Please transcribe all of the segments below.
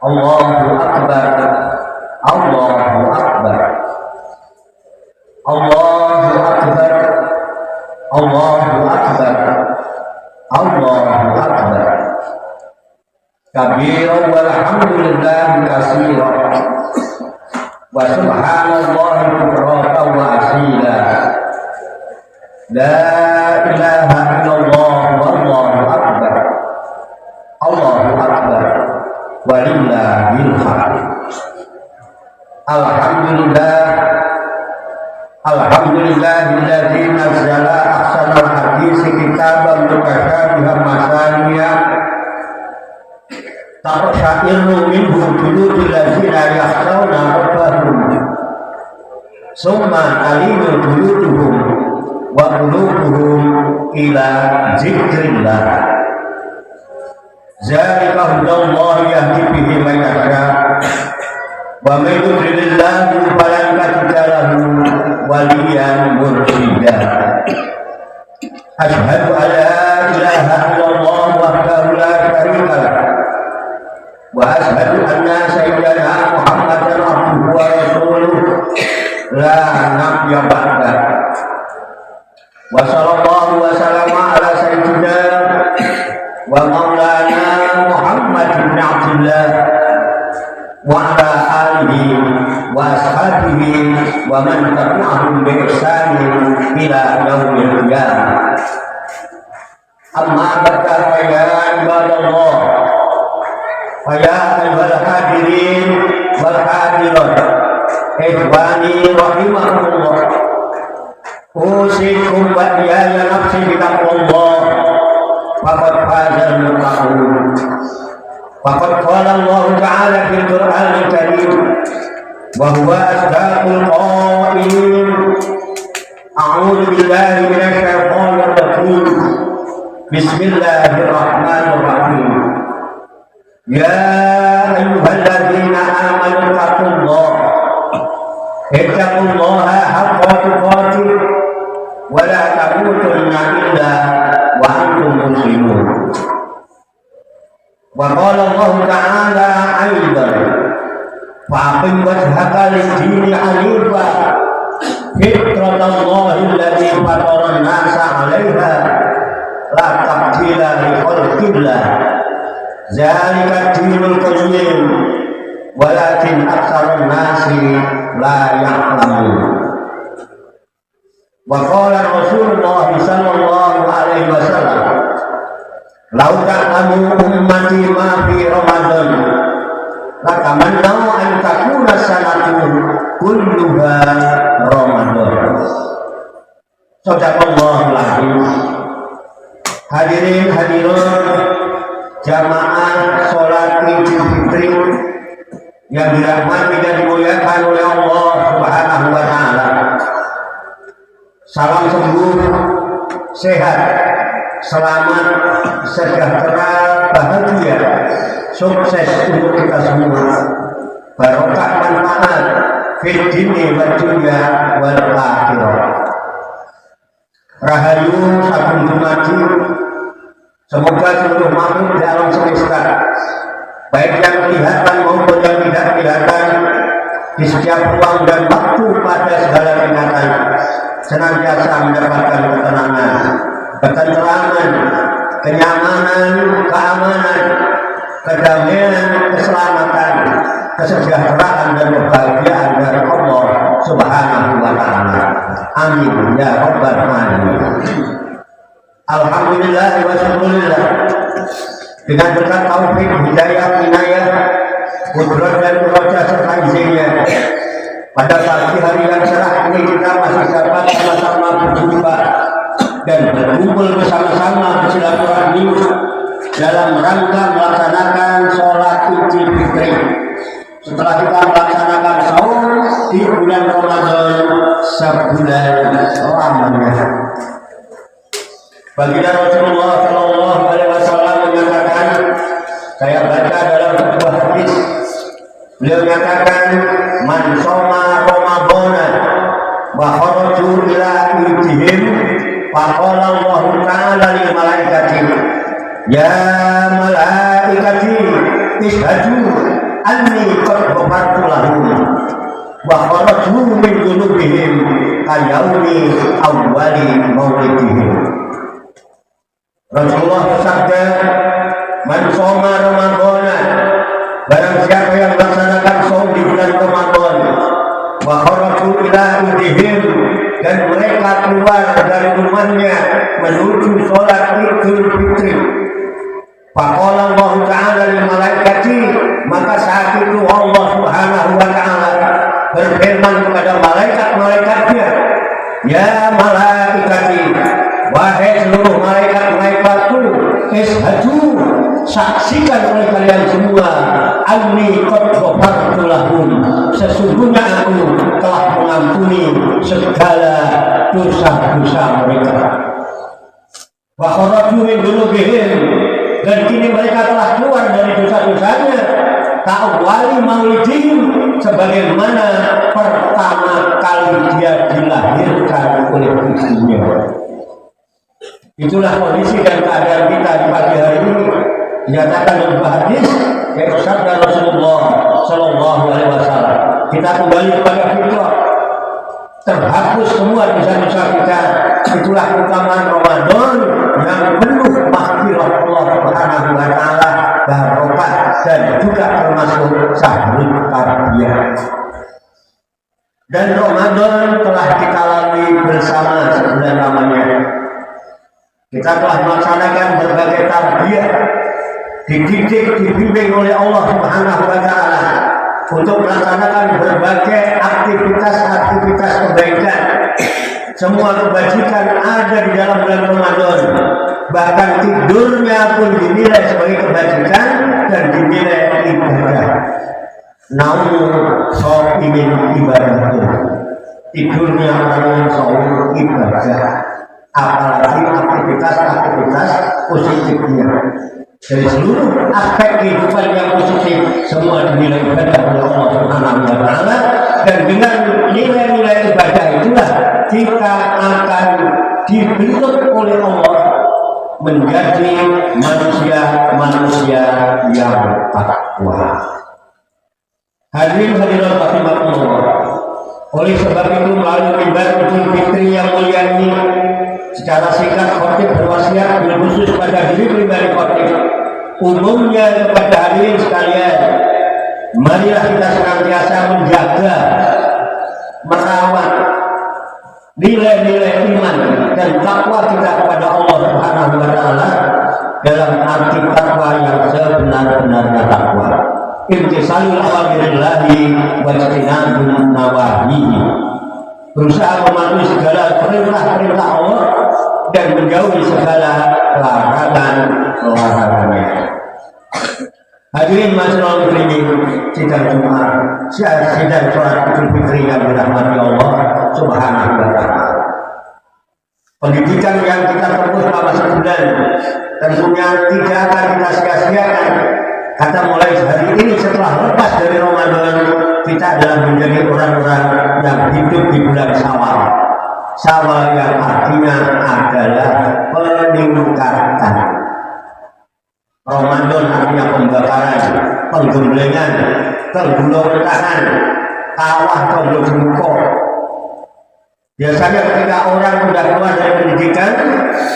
Allahu Akbar, Allahu Akbar, Allahu Akbar, Allahu Akbar, Allahu Akbar. Kabiran walhamdulillahi katsiran wa subhanallahi bukratan wa asila. La ilaha illallah wallahu akbar, Allahu akbar, walillahil hamd. Alhamdulillahilladzi nazzala ahsanal haditsi kitaban mutasyabihan masaniya taqsha'irru minhu juludul ladzina yakhshawna rabbahum summa talinu juluduhum wa qulubuhum ila dzikrillah. Zalika hudallahi yahdi bihi man yasha wa may yudlilillahu falan tajida lahu waliyan mursyida. Asyhadu an la ilaha illallah wahdahu la syarika lah wa asyhadu anna sayyidana Muhammadan abduhu wa rasuluh la nabiyya ba'dah. Wa sallallahu wa sallama ala sayyidina wa maulana Muhammad bin Abdullah wa ala alihi wa ashabihi wa man tabi'ahum bi ihsanin ila yaumil qiyamah. Amma ba'du fa ya ibadallah, fa ya ayyuhal hadirin wal hadirat, ikhwani rahimakumullah, usikum wa iyaya nafsi bitaqwallah, faqad fazal muttaqun. Faqad qala Allah ta'ala fil Qur'anil Karim wa huwa asdaqul qailin. A'udzu billahi minasy syaithanir rajim. Bismillahirrahmanirrahim. Ya ayyuhalladzina amanu ittaqullaha haqqa tuqatih wa la tamutunna illa wa antum muslimun. Wa qala Allah ta'ala aidan fa'aqim wajhaka lid-dini hanifa fitratallahi allati fatara an-nasa 'alaiha la tabdila li khalqillah zalika ad-dinul qayyim walakin aktsarun nasi la ya'lamun. Wa qala Rasulullah sallallahu alaihi wasallam lau ta'lamu ummati ma fi Ramadan latamannau an takuna sanatu kulluha Ramadan. Sadaqallahul azim. Hadirin hadirat jamaah salat Idul Fitri yang dirahmati dan dimuliakan oleh Allah Subhanahu wa taala. Salam sembuh, sehat, selamat, sejahtera, bahagia, sukses untuk kita semua. Barokah manfaat fid dini wad dunya wal akhirah. Rahayu sagung dumadi. Semoga seluruh makhluk di alam semesta, baik yang kelihatan maupun yang tidak kelihatan, di setiap ruang dan waktu pada segala tingkatan, senantiasa mendapatkan ketenangan, ketenteraman, kenyamanan, keamanan, kedamaian, keselamatan, kesejahteraan dan kebahagiaan dari Allah Subhanahu wa taala. Amin ya rabbal alamin. Alhamdulillah wa syukurillah, dengan berkat taufik, hidayah, inayah, kudrat dan kuasa serta izinnya, pada pagi hari yang cerah ini kita masih dapat sama-sama berjumpa dan berkumpul bersama-sama bersilaturahmi dalam rangka melaksanakan sholat Idul Fitri. Setelah kita melaksanakan sahur di bulan Ramadan sebulan lamanya. Baginda Rasulullah Shallallahu Alaihi Wasallam menyatakan, saya baca dalam sebuah hadis, beliau menyatakan, man shoma Ramadan wa kharaju ila idihim faqala Allah Ta'ala lil malaikati ya malaikati ishhadu anni qad ghafartu lahum wa kharaju min dhunubihim kayaumi awwali maulidihim. Rasulullah bersabda, man shoma Ramadhana, barang siapa yang melaksanakan saum di bulan Ramadan, wa kharaju ila idihim, dan mereka keluar dari rumahnya menuju sholat Idul Fitri. Faqala Allah Ta'ala lil malaikati, maka saat itu Allah Subhanahu wa Ta'ala berfirman kepada malaikat-malaikatnya, ya malaikati, wahai seluruh malaikat-malaikatku, ishadu, saksikan oleh kalian semua, anni qad ghafartu lahum, sesungguhnya aku telah mengampuni segala dosa-dosa mereka. Wa kharaju min dhunubihim, dan kini mereka telah keluar dari dosa-dosanya, ta'awwali maulidihim, sebagaimana pertama kali dia dilahirkan oleh ibunya. Itulah kondisi dan keadaan kita di pagi hari ini. Dinyatakan dalam hadis yaitu sabda Rasulullah Shallallahu Alaihi Wasallam. Kita kembali kepada fitrah, terhapus semua dosa-dosa kita. Itulah keutamaan Ramadan yang penuh maghfirah Allah Subhanahu wa Ta'ala, barokah, dan juga termasuk syahrul tarbiyah. Dan Ramadan telah kita lalui bersama sebulan lamanya. Kita telah melaksanakan berbagai tarbiyah, dididik, dibimbing oleh Allah Subhanahu wa Ta'ala untuk melaksanakan berbagai aktivitas kebaikan. Semua kebajikan ada di dalam bulan Ramadan. Bahkan tidurnya pun dinilai sebagai kebajikan dan dinilai ibadah. Namun shaimin ibadah, tidurnya orang shaum ibadah. Apalagi aktivitas positifnya. Dari seluruh aspek kehidupan yang positif, semua dinilai ibadah oleh Allah Subhanahu wa Ta'ala, dan dengan nilai-nilai ibadah itulah kita akan dibentuk oleh Allah menjadi manusia yang takwa. Hadirin hadirat rahimakumullah. Oleh sebab itu melalui mimbar Idul Fitri yang mulia ini, secara singkat khotib berwasiat bil khusus pada diri pribadi khotib, umumnya kepada hadirin sekalian, marilah kita senantiasa menjaga, merawat nilai-nilai iman dan takwa kita kepada Allah Subhanahu wa Ta'ala, dalam arti takwa yang sebenar-benarnya takwa. Imtisalul awamirillahi wa ijtinabun nawahihi, berusaha mematuhi segala perintah-perintah Allah dan menjauhi segala larangan-larangannya. Hadirin masyaallah muslimin, sidang Jumat, sidang sholat Idul Fitri yang dirahmati Allah Subhanahu wa Ta'ala. Pendidikan yang kita tempuh selama sebulan tentunya tidak akan kita sia-siakan. Kata mulai hari ini setelah lepas dari Ramadan, kita adalah menjadi orang-orang yang hidup di bulan Syawal. Syawal yang artinya adalah peningkatan. Ramadan artinya pembakaran, penggemblengan, penggulungan, kawah penggulungko. Biasanya ketika orang sudah keluar dari pendidikan,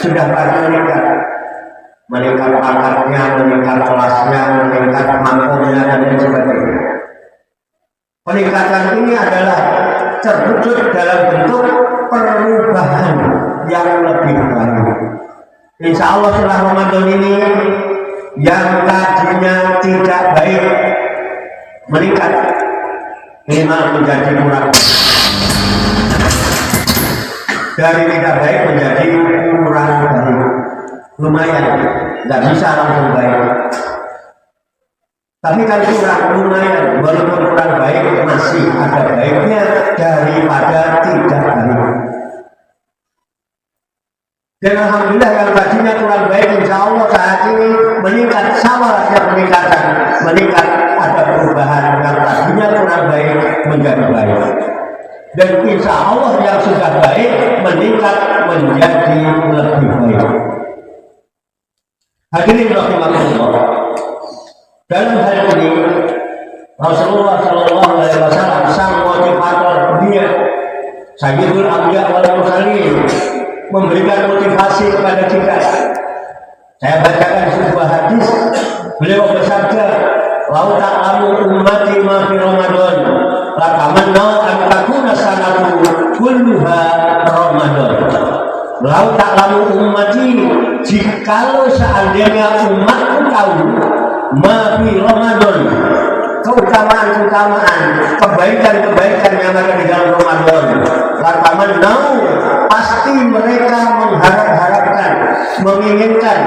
sudah pasti meningkat pangkatnya, meningkat kelasnya, meningkat mampunya, dan lain sebagainya. Peningkatan ini adalah terwujud dalam bentuk perubahan yang lebih baik. Insya Allah setelah Ramadan ini, yang tadinya tidak baik meningkat, minimal menjadi kurang. Dari tidak baik menjadi kurang baik. Lumayan, tidak bisa langsung baik. Tapi kalau kurang, lumayan, walaupun kurang baik masih ada baiknya daripada tidak baik. Dan alhamdulillah yang tadinya kurang baik, insya Allah saat ini meningkat, sama saja peningkatan, meningkat, ada perubahan yang tadinya kurang baik menjadi baik. Dan insya Allah yang sudah baik meningkat menjadi lebih baik. Hadirin rahimakumullah. Dalam hal ini Rasulullah Shallallahu Alaihi Wasallam sang motivator dunia, Sayyidul Anbiya wal Mursalin, memberikan motivasi kepada kita. Saya bacakan sebuah hadis, beliau bersabda, "Lau ta'lamu ummati ma fi Ramadan, la tamannau an takuna sanatu kulluha Ramadan." Lau ta'lamu ummati, jikalau seandainya umatku tahu ma fi Ramadan, keutamaan-keutamaan, kebaikan-kebaikan yang ada di dalam Ramadan, la tamannau, pasti mereka mengharap-harapkan, menginginkan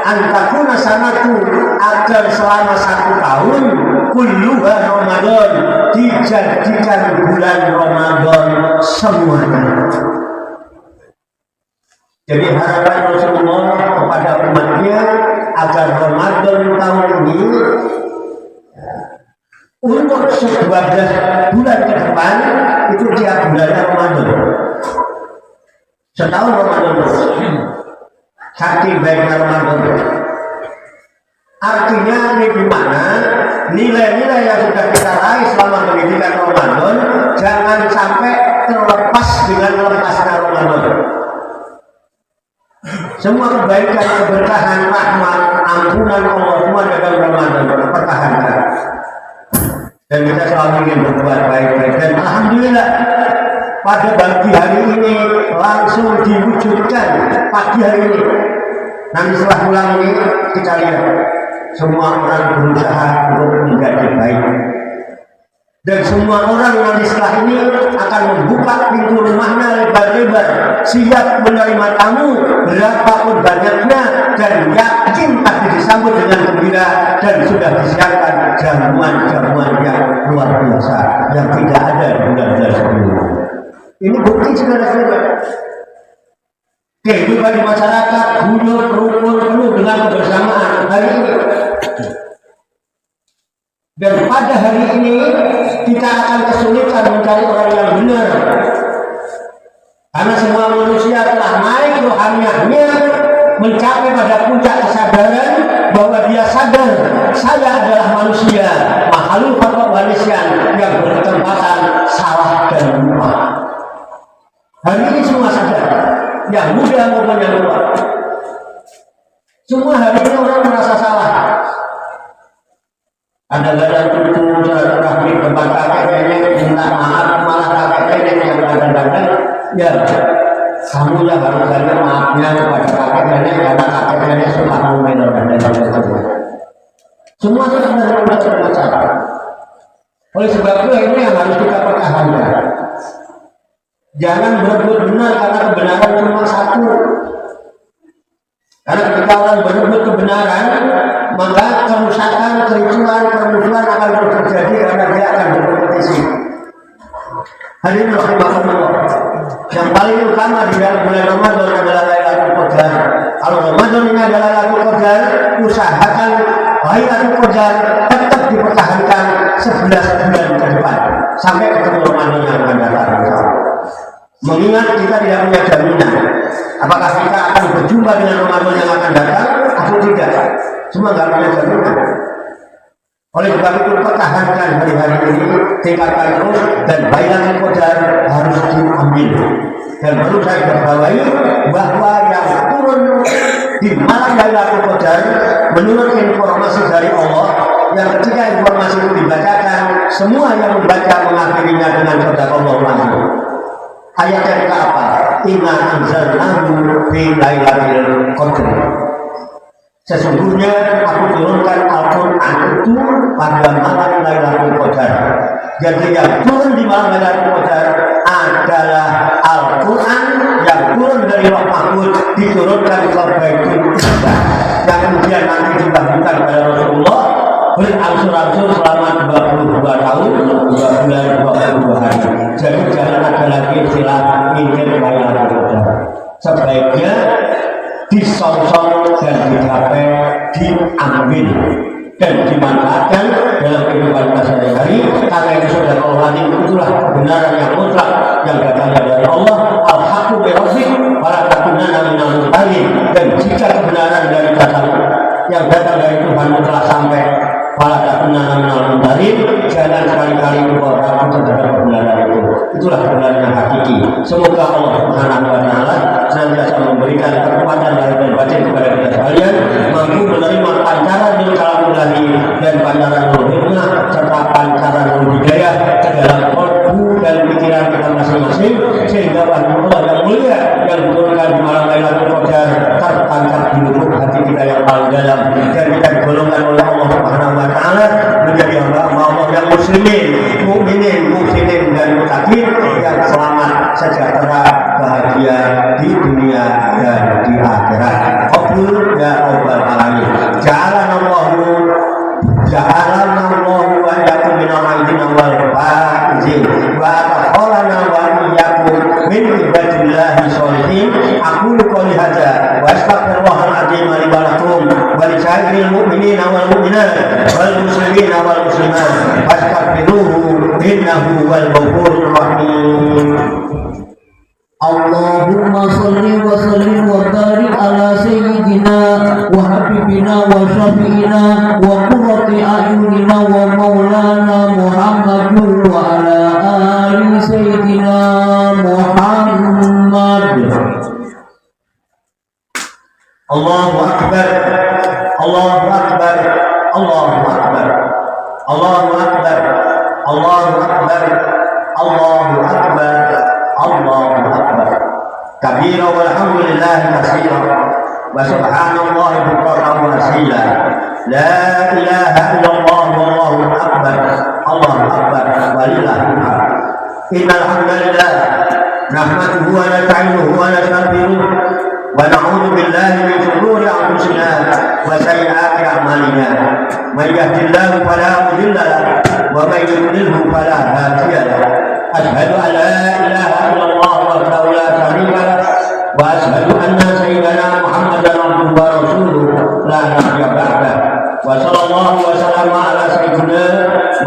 antakuna sanatu, agar selama 1 tahun kulluha Ramadan, dijadikan bulan Ramadan semuanya. Jadi harapan Rasulullah kepada umatnya agar Ramadan tahun ini untuk 12 bulan ke depan itu tiap bulannya Ramadan. Setahun Ramadan terus. Saking baiknya Ramadan. Artinya ini gimana? Nilai-nilai yang sudah kita raih selama pendidikan Ramadan jangan sampai terlepas dengan lepasnya Ramadan. Semua kebaikan, keberkahan, rahmat, ampunan Allah semua dalam Ramadan pertahankan. Dan kita selalu ingin berbuat baik-baik. Dan alhamdulillah pada pagi hari ini langsung diwujudkan pagi hari ini. Nanti setelah pulang ini kita lihat semua orang berusaha untuk menjadi baik. Dan semua orang nanti setelah ini akan membuka pintu rumahnya lebar-lebar, siap menerima tamu berapapun banyaknya, dan yakin pasti disambut dengan gembira, dan sudah disiapkan jamuan-jamuan yang luar biasa yang tidak ada di bulan-bulan sebelumnya. Ini bukti saudara-saudara. Kehidupan di masyarakat guyup rukun penuh dengan kebersamaan hari ini. Dan pada hari ini kita akan kesulitan mencari orang yang benar, karena semua manusia telah naik rohaniahnya mencapai pada puncak kesadaran bahwa dia sadar saya adalah manusia makhluk manusia yang berkesempatan salah dan lupa. Hari ini semua sadar, yang muda maupun yang tua. Semua hari ini orang merasa salah. Kadang-kadang cucu silaturahmi tempat kakek nenek minta maaf, malah kakek nenek yang kadang-kadang ya kamu yang harus banyak maafnya kepada kakek nenek karena kakek nenek suka ngomel dan lain-lain. Semua sudah bermasalah. Oleh sebab itu ini yang harus kita pertahankan. Jangan berebut benar karena kebenaran cuma satu. Karena ketika orang berebut kebenaran, maka kerusakan, kericuan, permusuhan akan terus terjadi karena dia akan berkompetisi. Hadirin rahimakumullah. Yang paling utama di dalam bulan Ramadan adalah Lailatul Qadar. Kalau Ramadan ini adalah Lailatul Qadar, usahakan Lailatul Qadar tetap dipertahankan 11 bulan ke depan sampai ketemu Ramadan yang akan datang. Mengingat kita tidak punya jaminan apakah kita akan berjumpa dengan Ramadan yang akan datang atau tidak. Semua nggak punya jaminan. Oleh sebab itu pertahankan hari-hari ini, tingkatkan terus, dan Lailatul Qadar harus diambil. Dan perlu saya garisbawahi bahwa yang turun di malam Lailatul Qadar menurut informasi dari Allah, yang ketika informasi itu dibacakan, semua yang membaca mengakhirinya dengan sadaqallahu alazim. Ayatnya kita apa? Inna anzalnahu fi lailatul qadr. Sesungguhnya aku turunkan Al-Quran itu pada malam Lailatul Qadar. Jadi yang turun di malam Lailatul Qadar adalah Al-Quran yang turun dari Lauh Mahfuz, diturunkan ke Baitul Izzah, yang kemudian nanti dibagikan kepada Rasulullah berangsur-angsur selama 22 tahun, 2 bulan, 22 hari. Jadi jangan ada lagi istilah ingin Lailatul Qadar. Sebaiknya disonsong dan dicapai, diambil dan dimanfaatkan dalam kehidupan sehari-hari. Karena itu saudara Allah, itulah kebenaran yang mutlak yang datangnya dari Allah. Al-haqqu bi rabbik wa la takunanna minal mumtarin. Dan jika kebenaran yang datang dari Tuhan telah sampai, wa la takunanna minal mumtarin, jangan sekali-kali ragu terhadap kebenaran itu. Itulah kebenaran yang hakiki. Semoga Allah Subhanahu wa taala senantiasa memberikan kekuatan lahir dan batin kepada kita sekalian, mampu menerima pancaran dari kalamullahi dan pancaran nurul hikmah serta pancaran nurul hidayah ke dalam kolbu dan pikiran kita masing-masing, sehingga wahyu Allah yang mulia yang diturunkan di malam Lailatul Qadar tertancap di lubuk hati kita yang paling dalam, dan kita digolongkan oleh Allah Subhanahu wa taala menjadi hamba Allah yang muslimin, mukminin, muhsinin dan muttaqin yang selamat, sejahtera, bahagia di dunia dan di akhirat. Qabul ya rabbal alamin. Ja'alanallahu wa iyyakum minal aidin wal faizin wa taqallana wa iyyakum min ibadillahi sholihin. Aku qouli hadza wa astaghfirullahal azim li wa lakum wa li sa'iril mu'minina wal mu'minat wal muslimina wal muslimat fastaghfiruhu innahu wal ghafurur rahim. Allahumma salli wa sallim wa barik ala sayyidina wa habibina wa syafi'ina wa qurrati a'yunina wa maulana Muhammadin wa ala ali sayyidina Muhammad. Allahu akbar, Allahu akbar, Allahu akbar, Allahu akbar, Allahu akbar, Allahu akbar, Allahu akbar. Kabira walhamdulillahi katsira wa subhanallahi bukratan wa asila. La ilaha illallah wallahu akbar. Allahu akbar walillahil hamd. Innal hamdalillah nahmaduhu wa nasta'inuhu wa nastaghfiruh wa na'udzu billahi min shururi anfusina wa sayyiati a'malina. Man yahdihillahu fala mudilla lahu wa man yudlilhu fala hadiya lahu. Asyhadu an la ilaha illallah wahdahu la syarika lahu wa asyhadu anna sayyidana Muhammadan abduhu wa rasuluh la nabiyya ba'dahu. Wa sallallahu wa sallama ala sayyidina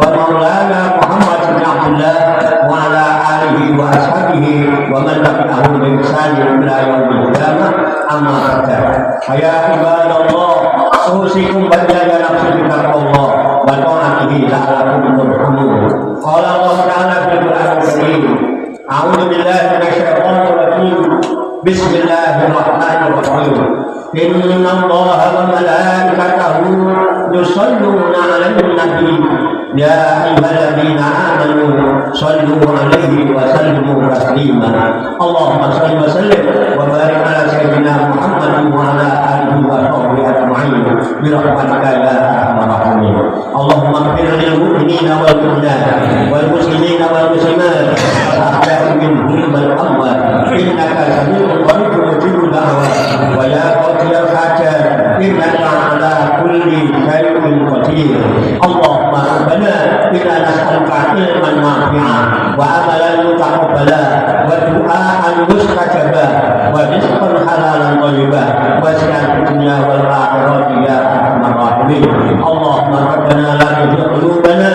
wa maulana Muhammad bin Abdullah wa ala alihi wa ashabihi wa man tabi'ahum bi ihsan ila yaumil qiyamah. Amma ba'd. Ya ibadallah, usikum wa iyaya nafsi bi taqwallah wa ta'atihi la'allakum turhamun. Qala Allah ta'ala fil Qur'anil Karim, a'udzu billahi minasy syaithanir rajim. Bismillahirrahmanirrahim. Inna Allaha wa malaikatahu yusholluna 'alan nabi. Ya ayyuhalladzina amanu shallu 'alaihi wa sallimu taslima. Allahumma shalli wa sallim wa barik 'ala sayyidina Muhammadin wa 'ala alihi wa sahbihi ajma'in bi rahmatika ya arhamar rahimin. Allahumma ighfir lil mu'minina wal mu'minat wal muslimina wal muslimat al-ahya'i minhum wal amwat innaka samii'un qaribun mujibud da'wat wa ya qadiyal hajat innaka 'ala kulli syai'in qadir. Allahumma rabbana inna nas'aluka ilman nafi'an wa amalan mutaqabbalan wa du'aan mustajabah wa rizqan halalan thayyiban wa sa'at dunya wal akhirati ya arhamar rahimin. Allahumma rabbana la tuzigh qulubana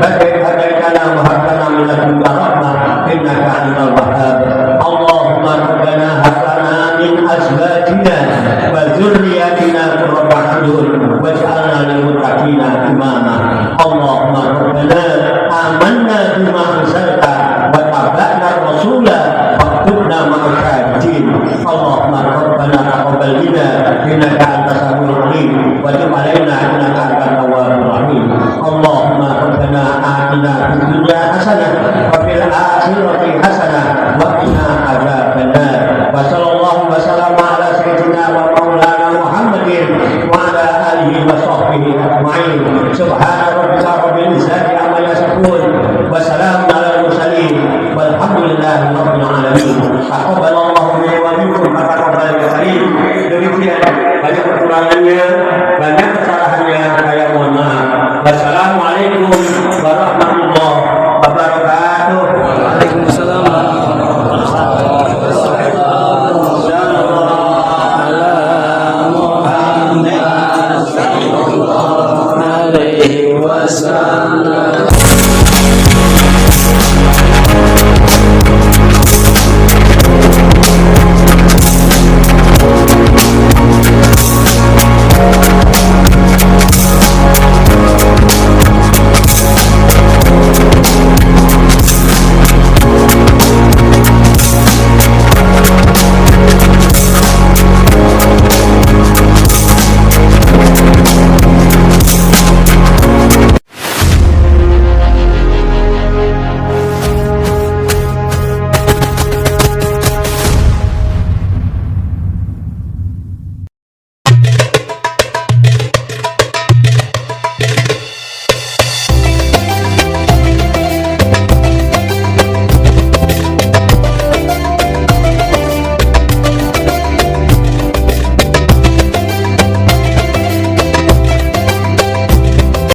ba'da idh hadaytana wa hab lana min ladunka rahmah innaka antal wahhab. Allahumma rabbana hab lana min azwajina wa dzurriyyatina qurrata a'yun waj'alna lil muttaqina imama. Allahumma rabbana amanna bima anzalta wa tabi'na rasula faktubna ma'as syahidin. Allahumma rabbana taqabbal minna innaka antas samiul alim wa tub 'alaina innaka antat tawwabur rahim. Allahumma rabbana atina fid dunya hasanah wa fil akhirati hasanah wa qina adzabannar. Wa sallallahu wa sallama ala sayyidina wa maulana Muhammadin wa ala alihi wa sahbihi ajma'in. Subhana rabbika rabbil izzati amma yasifun wa salamun alal mursalin walhamdulillahi rabbil alamin. Taqabbalallahu minna wa minkum taqabbal karim. Demikian banyak kekurangannya, banyak kesalahannya, saya mohon maaf. Wassalamualaikum warahmatullahi wabarakatuh. Waalaikumsalam.